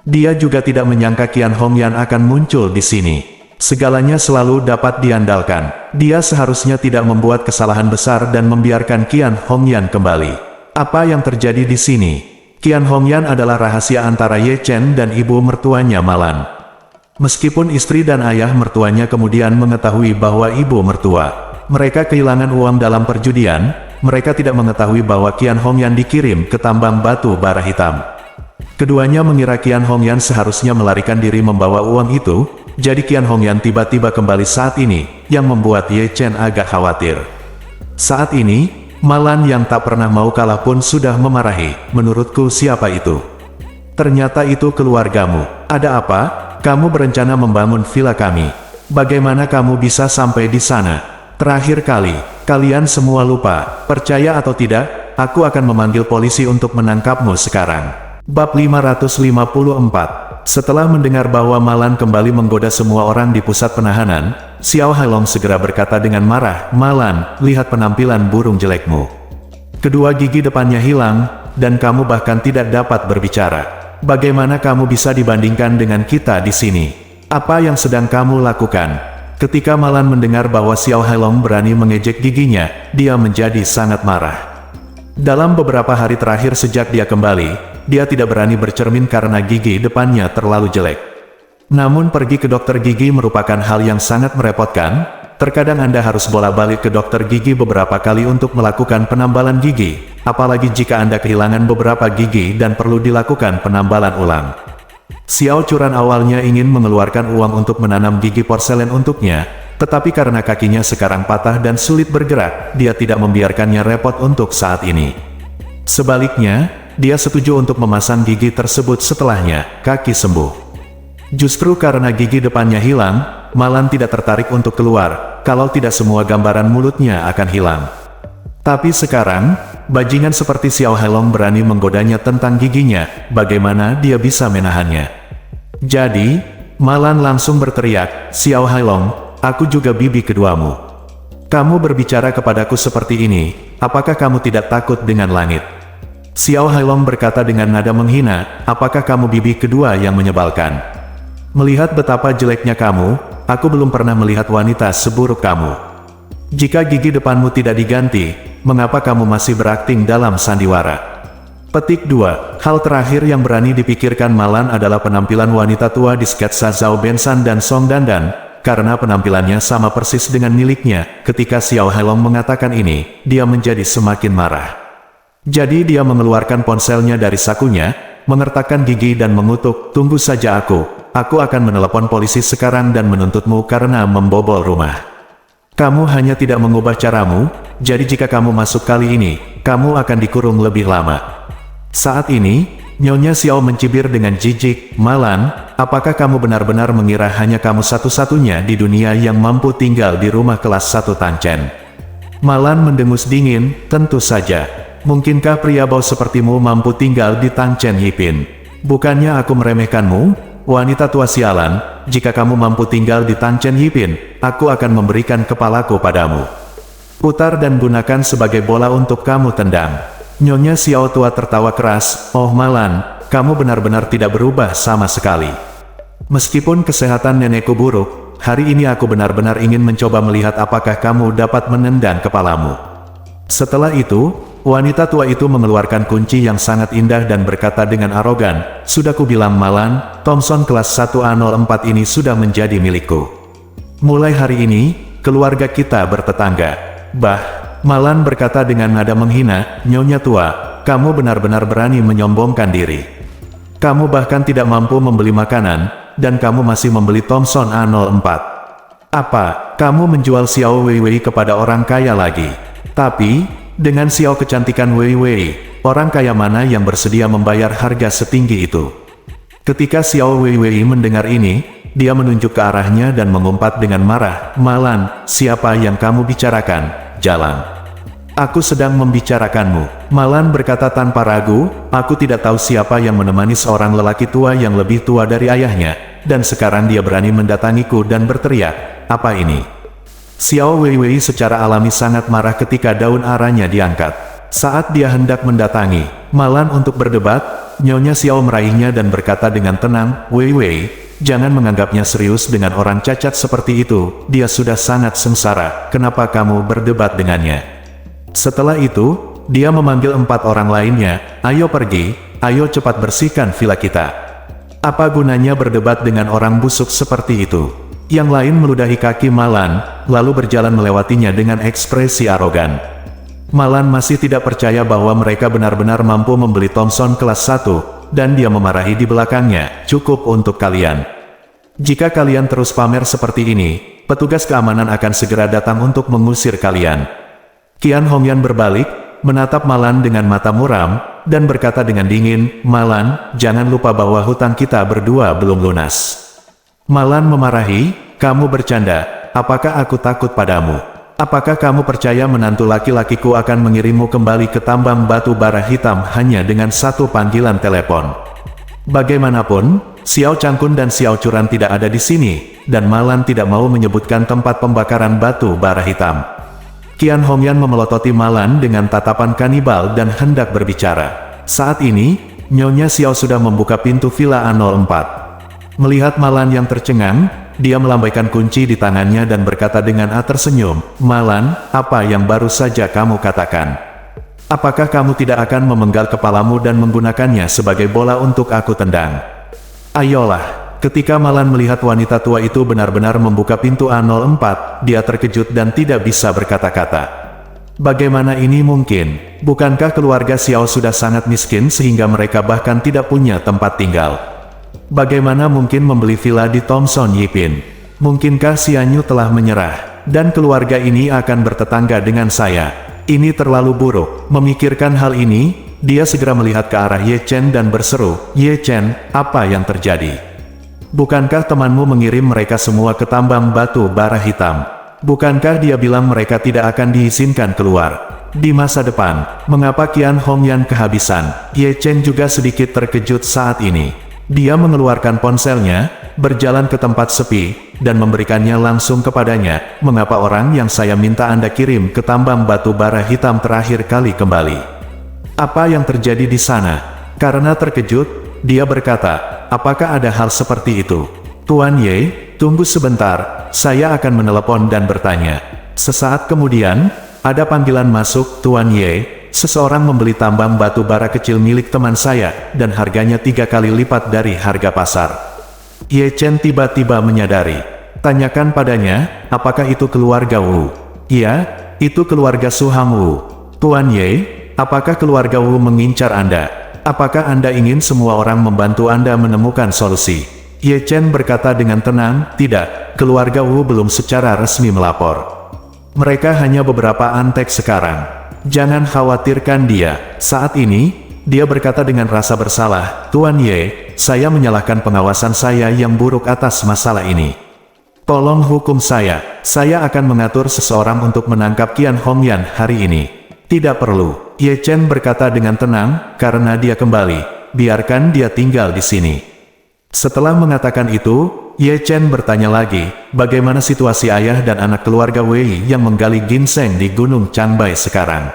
Dia juga tidak menyangka Qian Hongyan akan muncul di sini. Segalanya selalu dapat diandalkan. Dia seharusnya tidak membuat kesalahan besar dan membiarkan Qian Hongyan kembali. Apa yang terjadi di sini? Qian Hongyan adalah rahasia antara Ye Chen dan ibu mertuanya Malan. Meskipun istri dan ayah mertuanya kemudian mengetahui bahwa ibu mertua mereka kehilangan uang dalam perjudian, mereka tidak mengetahui bahwa Qian Hongyan dikirim ke tambang batu bara hitam. Keduanya mengira Qian Hongyan seharusnya melarikan diri membawa uang itu, jadi Qian Hongyan tiba-tiba kembali saat ini, yang membuat Ye Chen agak khawatir. Saat ini, Malan yang tak pernah mau kalah pun sudah memarahi, menurutku siapa itu? Ternyata itu keluargamu. Ada apa? Kamu berencana membangun villa kami. Bagaimana kamu bisa sampai di sana? Terakhir kali, kalian semua lupa, percaya atau tidak, aku akan memanggil polisi untuk menangkapmu sekarang. Bab 554. Setelah mendengar bahwa Malan kembali menggoda semua orang di pusat penahanan, Xiao Hailong segera berkata dengan marah, "Malan, lihat penampilan burung jelekmu. Kedua gigi depannya hilang, dan kamu bahkan tidak dapat berbicara. Bagaimana kamu bisa dibandingkan dengan kita di sini? Apa yang sedang kamu lakukan?" Ketika Malan mendengar bahwa Xiao Hailong berani mengejek giginya, dia menjadi sangat marah. Dalam beberapa hari terakhir sejak dia kembali, dia tidak berani bercermin karena gigi depannya terlalu jelek. Namun pergi ke dokter gigi merupakan hal yang sangat merepotkan, terkadang Anda harus bolak-balik ke dokter gigi beberapa kali untuk melakukan penambalan gigi, apalagi jika Anda kehilangan beberapa gigi dan perlu dilakukan penambalan ulang. Xiao Churan awalnya ingin mengeluarkan uang untuk menanam gigi porselen untuknya, tetapi karena kakinya sekarang patah dan sulit bergerak, dia tidak membiarkannya repot untuk saat ini. Sebaliknya, dia setuju untuk memasang gigi tersebut setelahnya kaki sembuh. Justru karena gigi depannya hilang, Malan tidak tertarik untuk keluar, kalau tidak semua gambaran mulutnya akan hilang. Tapi sekarang, bajingan seperti Xiao Hailong berani menggodanya tentang giginya, bagaimana dia bisa menahannya? Jadi, Malan langsung berteriak, "Xiao Hailong, aku juga bibi keduamu. Kamu berbicara kepadaku seperti ini, apakah kamu tidak takut dengan langit?" Xiao Hailong berkata dengan nada menghina, "Apakah kamu bibi kedua yang menyebalkan? Melihat betapa jeleknya kamu, aku belum pernah melihat wanita seburuk kamu. Jika gigi depanmu tidak diganti, mengapa kamu masih berakting dalam sandiwara?" Petik 2. Hal terakhir yang berani dipikirkan Malan adalah penampilan wanita tua di sketsa Zhao Bensan dan Song Dandan, karena penampilannya sama persis dengan miliknya. Ketika Xiao Hailong mengatakan ini, dia menjadi semakin marah. Jadi dia mengeluarkan ponselnya dari sakunya, mengertakkan gigi dan mengutuk, "Tunggu saja aku akan menelepon polisi sekarang dan menuntutmu karena membobol rumah. Kamu hanya tidak mengubah caramu, jadi jika kamu masuk kali ini, kamu akan dikurung lebih lama." Saat ini, Nyonya Xiao mencibir dengan jijik, "Malan, apakah kamu benar-benar mengira hanya kamu satu-satunya di dunia yang mampu tinggal di rumah kelas 1 Tangchen?" Malan mendengus dingin, "Tentu saja. Mungkinkah pria bau sepertimu mampu tinggal di Tangchen Yipin? Bukannya aku meremehkanmu, wanita tua sialan, jika kamu mampu tinggal di Tangchen Yipin, aku akan memberikan kepalaku padamu. Putar dan gunakan sebagai bola untuk kamu tendang." Nyonya Xiao tua tertawa keras, "Oh Malan, kamu benar-benar tidak berubah sama sekali. Meskipun kesehatan nenekku buruk, hari ini aku benar-benar ingin mencoba melihat apakah kamu dapat menendang kepalamu." Setelah itu, wanita tua itu mengeluarkan kunci yang sangat indah dan berkata dengan arogan, "Sudah kubilang Malan, Thompson kelas 1A04 ini sudah menjadi milikku. Mulai hari ini, keluarga kita bertetangga." Malan berkata dengan nada menghina, "Nyonya tua, kamu benar-benar berani menyombongkan diri. Kamu bahkan tidak mampu membeli makanan, dan kamu masih membeli Thompson A04. Apa, kamu menjual Xiao Weiwei kepada orang kaya lagi? Tapi, dengan Xiao kecantikan Weiwei, orang kaya mana yang bersedia membayar harga setinggi itu?" Ketika Xiao Weiwei mendengar ini, dia menunjuk ke arahnya dan mengumpat dengan marah, "Malan, siapa yang kamu bicarakan? Jalan." "Aku sedang membicarakanmu," Malan berkata tanpa ragu, "aku tidak tahu siapa yang menemani seorang lelaki tua yang lebih tua dari ayahnya, dan sekarang dia berani mendatangiku dan berteriak, apa ini?" Xiao Weiwei secara alami sangat marah ketika daun aranya diangkat. Saat dia hendak mendatangi Malan untuk berdebat, Nyonya Xiao meraihnya dan berkata dengan tenang, "Weiwei, jangan menganggapnya serius dengan orang cacat seperti itu, dia sudah sangat sengsara, kenapa kamu berdebat dengannya?" Setelah itu, dia memanggil 4 orang lainnya, "Ayo pergi, ayo cepat bersihkan villa kita." Apa gunanya berdebat dengan orang busuk seperti itu? Yang lain meludahi kaki Malan, lalu berjalan melewatinya dengan ekspresi arogan. Malan masih tidak percaya bahwa mereka benar-benar mampu membeli Thompson kelas 1, dan dia memarahi di belakangnya, "Cukup untuk kalian. Jika kalian terus pamer seperti ini, petugas keamanan akan segera datang untuk mengusir kalian." Qian Hongyan berbalik, menatap Malan dengan mata muram, dan berkata dengan dingin, "Malan, jangan lupa bahwa hutang kita berdua belum lunas." Malan memarahi, "Kamu bercanda, apakah aku takut padamu? Apakah kamu percaya menantu laki-lakiku akan mengirimmu kembali ke tambang batu bara hitam hanya dengan satu panggilan telepon?" Bagaimanapun, Xiao Changkun dan Xiao Churan tidak ada di sini, dan Malan tidak mau menyebutkan tempat pembakaran batu bara hitam. Qian Hongyan memelototi Malan dengan tatapan kanibal dan hendak berbicara. Saat ini, Nyonya Xiao sudah membuka pintu Villa A04. Melihat Malan yang tercengang, dia melambaikan kunci di tangannya dan berkata dengan tersenyum, "Malan, apa yang baru saja kamu katakan? Apakah kamu tidak akan memenggal kepalamu dan menggunakannya sebagai bola untuk aku tendang? Ayolah." Ketika Malan melihat wanita tua itu benar-benar membuka pintu A04, dia terkejut dan tidak bisa berkata-kata. Bagaimana ini mungkin? Bukankah keluarga Xiao sudah sangat miskin sehingga mereka bahkan tidak punya tempat tinggal? Bagaimana mungkin membeli villa di Thompson Yipin? Mungkinkah Xianyu telah menyerah, dan keluarga ini akan bertetangga dengan saya? Ini terlalu buruk. Memikirkan hal ini, dia segera melihat ke arah Ye Chen dan berseru, "Ye Chen, apa yang terjadi? Bukankah temanmu mengirim mereka semua ke tambang batu bara hitam? Bukankah dia bilang mereka tidak akan diizinkan keluar di masa depan? Mengapa Qian Hongyan kehabisan?" Ye Chen juga sedikit terkejut saat ini. Dia mengeluarkan ponselnya, berjalan ke tempat sepi, dan memberikannya langsung kepadanya. "Mengapa orang yang saya minta Anda kirim ke tambang batu bara hitam terakhir kali kembali? Apa yang terjadi di sana?" Karena terkejut, dia berkata, "Apakah ada hal seperti itu?" "Tuan Ye, tunggu sebentar, saya akan menelepon dan bertanya." Sesaat kemudian, ada panggilan masuk, "Tuan Ye, seseorang membeli tambang batu bara kecil milik teman saya, dan harganya 3 kali lipat dari harga pasar." Ye Chen tiba-tiba menyadari. Tanyakan padanya, "Apakah itu keluarga Wu?" "Iya, itu keluarga Su Hang Wu." "Tuan Ye, apakah keluarga Wu mengincar Anda? Apakah Anda ingin semua orang membantu Anda menemukan solusi?" Ye Chen berkata dengan tenang, "Tidak, keluarga Wu belum secara resmi melapor. Mereka hanya beberapa antek sekarang. Jangan khawatirkan dia." Saat ini, dia berkata dengan rasa bersalah, "Tuan Ye, saya menyalahkan pengawasan saya yang buruk atas masalah ini. Tolong hukum saya akan mengatur seseorang untuk menangkap Qian Hongyan hari ini." "Tidak perlu," Ye Chen berkata dengan tenang, "karena dia kembali. Biarkan dia tinggal di sini." Setelah mengatakan itu, Ye Chen bertanya lagi, "Bagaimana situasi ayah dan anak keluarga Wei yang menggali ginseng di Gunung Changbai sekarang?"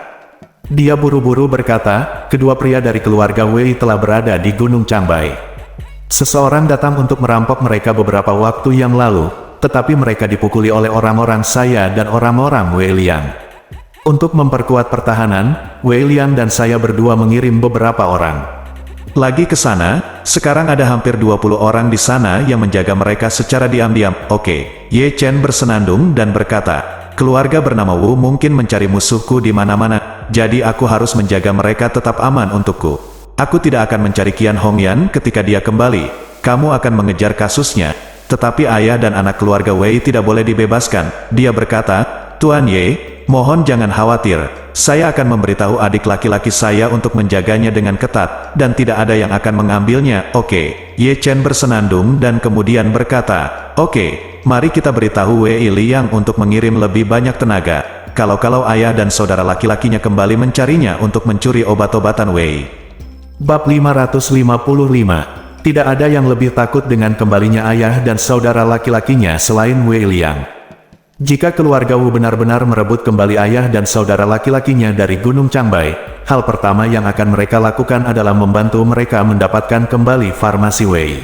Dia buru-buru berkata, "Kedua pria dari keluarga Wei telah berada di Gunung Changbai. Seseorang datang untuk merampok mereka beberapa waktu yang lalu, tetapi mereka dipukuli oleh orang-orang saya dan orang-orang Wei Liang. Untuk memperkuat pertahanan, Wei Liang dan saya berdua mengirim beberapa orang lagi ke sana. Sekarang ada hampir 20 orang di sana yang menjaga mereka secara diam-diam." "Oke." Ye Chen bersenandung dan berkata, "Keluarga bernama Wu mungkin mencari musuhku di mana-mana, jadi aku harus menjaga mereka tetap aman untukku. Aku tidak akan mencari Qian Hongyan ketika dia kembali. Kamu akan mengejar kasusnya, tetapi ayah dan anak keluarga Wei tidak boleh dibebaskan." Dia berkata, "Tuan Ye, mohon jangan khawatir. Saya akan memberitahu adik laki-laki saya untuk menjaganya dengan ketat, dan tidak ada yang akan mengambilnya." "Oke." Ye Chen bersenandung dan kemudian berkata, "Oke, mari kita beritahu Wei Liang untuk mengirim lebih banyak tenaga. Kalau ayah dan saudara laki-lakinya kembali mencarinya untuk mencuri obat-obatan Wei." Bab 555. Tidak ada yang lebih takut dengan kembalinya ayah dan saudara laki-lakinya selain Wei Liang. Jika keluarga Wu benar-benar merebut kembali ayah dan saudara laki-lakinya dari Gunung Changbai, hal pertama yang akan mereka lakukan adalah membantu mereka mendapatkan kembali farmasi Wei.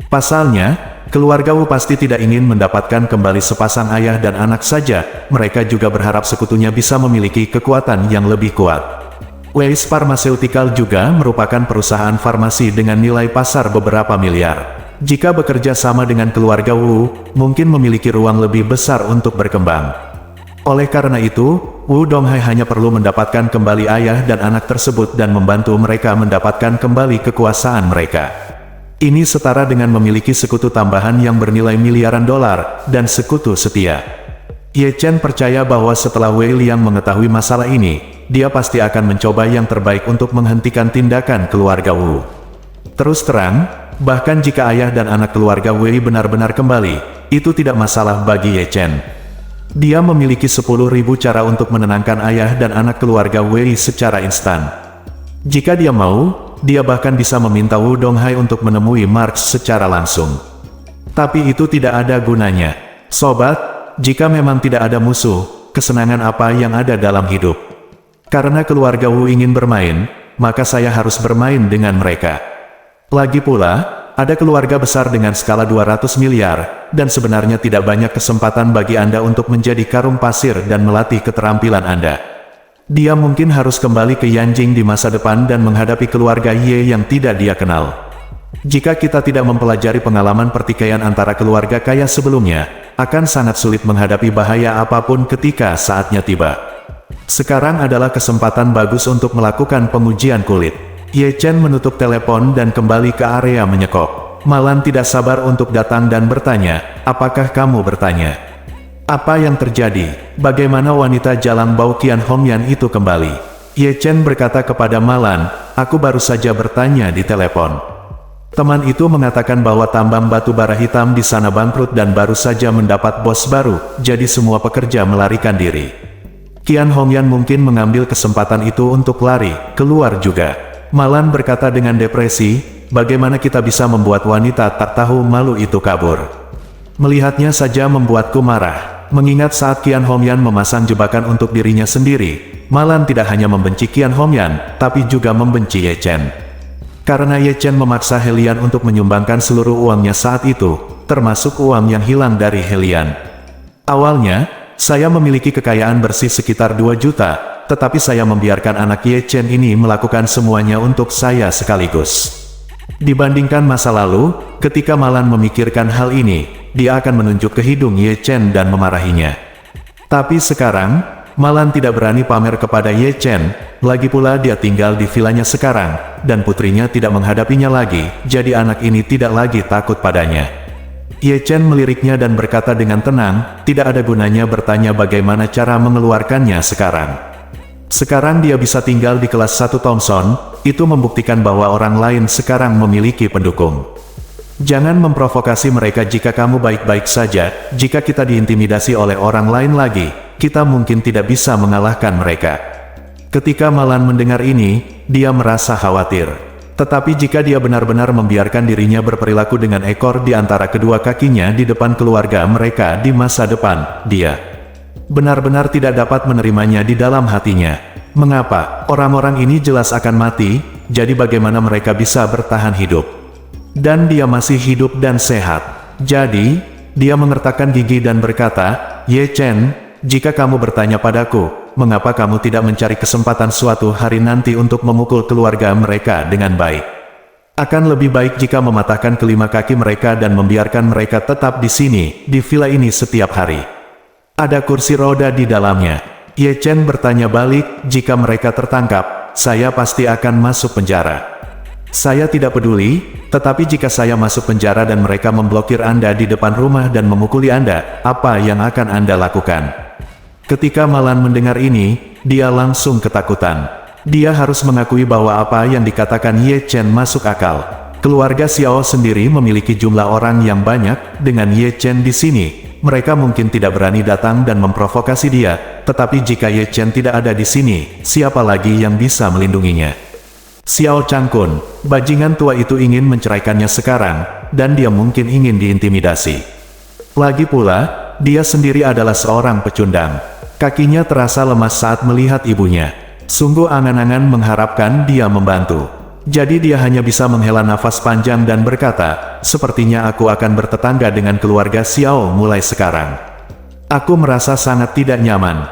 Pasalnya, keluarga Wu pasti tidak ingin mendapatkan kembali sepasang ayah dan anak saja, mereka juga berharap sekutunya bisa memiliki kekuatan yang lebih kuat. Weiss Pharmaceutical juga merupakan perusahaan farmasi dengan nilai pasar beberapa miliar. Jika bekerja sama dengan keluarga Wu, mungkin memiliki ruang lebih besar untuk berkembang. Oleh karena itu, Wu Donghai hanya perlu mendapatkan kembali ayah dan anak tersebut dan membantu mereka mendapatkan kembali kekuasaan mereka. Ini setara dengan memiliki sekutu tambahan yang bernilai miliaran dolar, dan sekutu setia. Ye Chen percaya bahwa setelah Wei Liang mengetahui masalah ini, dia pasti akan mencoba yang terbaik untuk menghentikan tindakan keluarga Wu. Terus terang, bahkan jika ayah dan anak keluarga Wei benar-benar kembali, itu tidak masalah bagi Ye Chen. Dia memiliki 10.000 cara untuk menenangkan ayah dan anak keluarga Wei secara instan. Jika dia mau, dia bahkan bisa meminta Wu Donghai untuk menemui Marx secara langsung. Tapi itu tidak ada gunanya. Sobat, jika memang tidak ada musuh, kesenangan apa yang ada dalam hidup? Karena keluarga Wu ingin bermain, maka saya harus bermain dengan mereka. Lagi pula, ada keluarga besar dengan skala 200 miliar, dan sebenarnya tidak banyak kesempatan bagi Anda untuk menjadi karung pasir dan melatih keterampilan Anda. Dia mungkin harus kembali ke Yanjing di masa depan dan menghadapi keluarga Ye yang tidak dia kenal. Jika kita tidak mempelajari pengalaman pertikaian antara keluarga kaya sebelumnya, akan sangat sulit menghadapi bahaya apapun ketika saatnya tiba. Sekarang adalah kesempatan bagus untuk melakukan pengujian kulit. Ye Chen menutup telepon dan kembali ke area menyekop. Malan tidak sabar untuk datang dan bertanya, "Apakah kamu bertanya? Apa yang terjadi? Bagaimana wanita jalang bau Qian Hongyan itu kembali?" Ye Chen berkata kepada Malan, "Aku baru saja bertanya di telepon. Teman itu mengatakan bahwa tambang batu bara hitam di sana bangkrut dan baru saja mendapat bos baru, jadi semua pekerja melarikan diri. Qian Hongyan mungkin mengambil kesempatan itu untuk lari keluar juga." Malan berkata dengan depresi, "Bagaimana kita bisa membuat wanita tak tahu malu itu kabur? Melihatnya saja membuatku marah." Mengingat saat Qian Hongyan memasang jebakan untuk dirinya sendiri, Malan tidak hanya membenci Qian Hongyan, tapi juga membenci Ye Chen. Karena Ye Chen memaksa Helian untuk menyumbangkan seluruh uangnya saat itu, termasuk uang yang hilang dari Helian. "Awalnya, saya memiliki kekayaan bersih sekitar 2 juta, tetapi saya membiarkan anak Ye Chen ini melakukan semuanya untuk saya sekaligus." Dibandingkan masa lalu, ketika Malan memikirkan hal ini, dia akan menunjuk ke hidung Ye Chen dan memarahinya. Tapi sekarang, Malan tidak berani pamer kepada Ye Chen, lagi pula dia tinggal di vilanya sekarang, dan putrinya tidak menghadapinya lagi, jadi anak ini tidak lagi takut padanya. Ye Chen meliriknya dan berkata dengan tenang, "Tidak ada gunanya bertanya bagaimana cara mengeluarkannya sekarang. Sekarang dia bisa tinggal di kelas 1 Thompson, itu membuktikan bahwa orang lain sekarang memiliki pendukung. Jangan memprovokasi mereka jika kamu baik-baik saja, jika kita diintimidasi oleh orang lain lagi, kita mungkin tidak bisa mengalahkan mereka." Ketika Malan mendengar ini, dia merasa khawatir. Tetapi jika dia benar-benar membiarkan dirinya berperilaku dengan ekor di antara kedua kakinya di depan keluarga mereka di masa depan, dia benar-benar tidak dapat menerimanya di dalam hatinya. Mengapa? Orang-orang ini jelas akan mati, jadi bagaimana mereka bisa bertahan hidup? Dan dia masih hidup dan sehat. Jadi, dia mengertakkan gigi dan berkata, "Ye Chen, jika kamu bertanya padaku, mengapa kamu tidak mencari kesempatan suatu hari nanti untuk memukul keluarga mereka dengan baik? Akan lebih baik jika mematahkan kelima kaki mereka dan membiarkan mereka tetap di sini, di villa ini setiap hari. Ada kursi roda di dalamnya." Ye Chen bertanya balik, "Jika mereka tertangkap, saya pasti akan masuk penjara. Saya tidak peduli, tetapi jika saya masuk penjara dan mereka memblokir Anda di depan rumah dan memukuli Anda, apa yang akan Anda lakukan?" Ketika Malan mendengar ini, dia langsung ketakutan. Dia harus mengakui bahwa apa yang dikatakan Ye Chen masuk akal. Keluarga Xiao sendiri memiliki jumlah orang yang banyak, dengan Ye Chen di sini, mereka mungkin tidak berani datang dan memprovokasi dia, tetapi jika Ye Chen tidak ada di sini, siapa lagi yang bisa melindunginya? Xiao Changkun, bajingan tua itu ingin menceraikannya sekarang, dan dia mungkin ingin diintimidasi. Lagi pula, dia sendiri adalah seorang pecundang. Kakinya terasa lemas saat melihat ibunya. Sungguh angan-angan mengharapkan dia membantu. Jadi dia hanya bisa menghela nafas panjang dan berkata, "Sepertinya aku akan bertetangga dengan keluarga Xiao mulai sekarang. Aku merasa sangat tidak nyaman.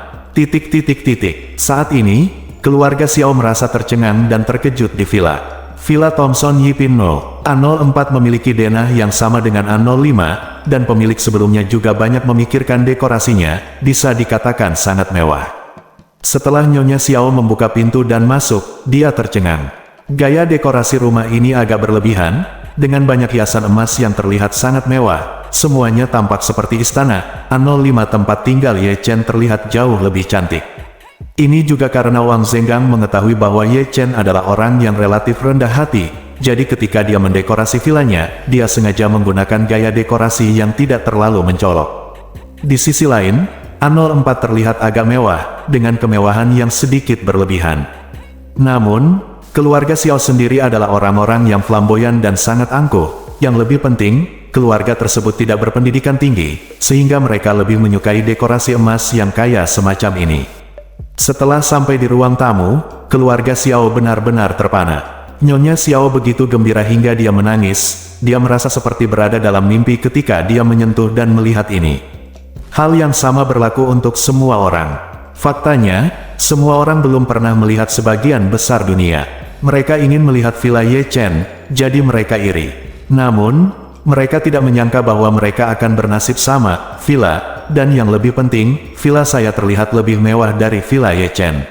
Saat ini, keluarga Xiao merasa tercengang dan terkejut di villa. Villa Thomson Yipin 0. A04 memiliki denah yang sama dengan A05, dan pemilik sebelumnya juga banyak memikirkan dekorasinya, bisa dikatakan sangat mewah. Setelah Nyonya Xiao membuka pintu dan masuk, dia tercengang. Gaya dekorasi rumah ini agak berlebihan, dengan banyak hiasan emas yang terlihat sangat mewah. Semuanya tampak seperti istana. A05 tempat tinggal Ye Chen terlihat jauh lebih cantik. Ini juga karena Wang Zenggang mengetahui bahwa Ye Chen adalah orang yang relatif rendah hati, jadi ketika dia mendekorasi vilanya, dia sengaja menggunakan gaya dekorasi yang tidak terlalu mencolok. Di sisi lain, A04 terlihat agak mewah, dengan kemewahan yang sedikit berlebihan. Namun, keluarga Xiao sendiri adalah orang-orang yang flamboyan dan sangat angkuh. Yang lebih penting, keluarga tersebut tidak berpendidikan tinggi, sehingga mereka lebih menyukai dekorasi emas yang kaya semacam ini. Setelah sampai di ruang tamu, keluarga Xiao benar-benar terpana. Nyonya Xiao begitu gembira hingga dia menangis. Dia merasa seperti berada dalam mimpi ketika dia menyentuh dan melihat ini. Hal yang sama berlaku untuk semua orang. Faktanya, semua orang belum pernah melihat sebagian besar dunia. Mereka ingin melihat villa Ye Chen, jadi mereka iri. Namun, mereka tidak menyangka bahwa mereka akan bernasib sama, villa. Dan yang lebih penting, villa saya terlihat lebih mewah dari villa Ye Chen.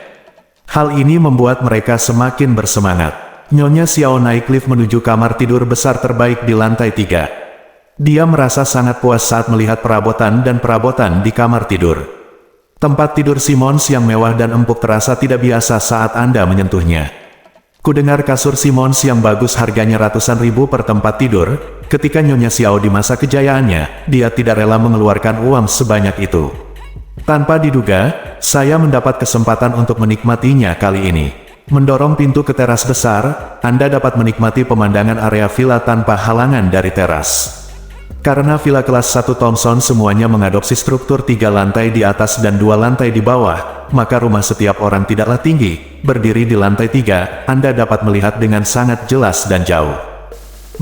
Hal ini membuat mereka semakin bersemangat. Nyonya Xiao naik lift menuju kamar tidur besar terbaik di lantai 3. Dia merasa sangat puas saat melihat perabotan di kamar tidur. Tempat tidur Simons yang mewah dan empuk terasa tidak biasa saat Anda menyentuhnya. Kudengar kasur Simons yang bagus harganya ratusan ribu per tempat tidur. Ketika Nyonya Xiao di masa kejayaannya, dia tidak rela mengeluarkan uang sebanyak itu. Tanpa diduga, saya mendapat kesempatan untuk menikmatinya kali ini. Mendorong pintu ke teras besar, Anda dapat menikmati pemandangan area villa tanpa halangan dari teras. Karena villa kelas 1 Thomson semuanya mengadopsi struktur 3 lantai di atas dan 2 lantai di bawah, maka rumah setiap orang tidaklah tinggi. Berdiri di lantai 3, Anda dapat melihat dengan sangat jelas dan jauh.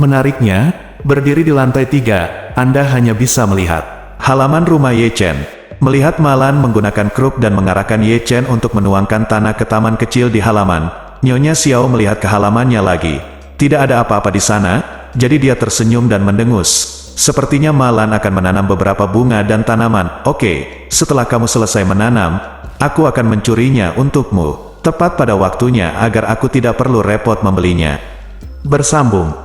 Menariknya, berdiri di lantai 3, Anda hanya bisa melihat halaman rumah Ye Chen. Melihat Malan menggunakan kruk dan mengarahkan Ye Chen untuk menuangkan tanah ke taman kecil di halaman, Nyonya Xiao melihat ke halamannya lagi. Tidak ada apa-apa di sana, jadi dia tersenyum dan mendengus. Sepertinya Malan akan menanam beberapa bunga dan tanaman. Oke, setelah kamu selesai menanam, aku akan mencurinya untukmu. Tepat pada waktunya agar aku tidak perlu repot membelinya. Bersambung.